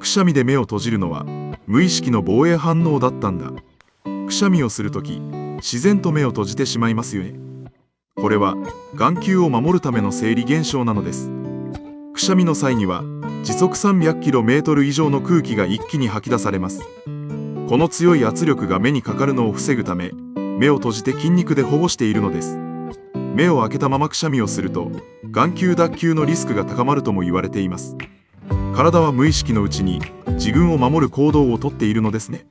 くしゃみで目を閉じるのは無意識の防衛反応だったんだ。くしゃみをするとき、自然と目を閉じてしまいますよね。これは眼球を守るための生理現象なのです。くしゃみの際には時速 300km 以上の空気が一気に吐き出されます。この強い圧力が目にかかるのを防ぐため、目を閉じて筋肉で保護しているのです。目を開けたままくしゃみをすると、眼球脱臼のリスクが高まるとも言われています。体は無意識のうちに自分を守る行動をとっているのですね。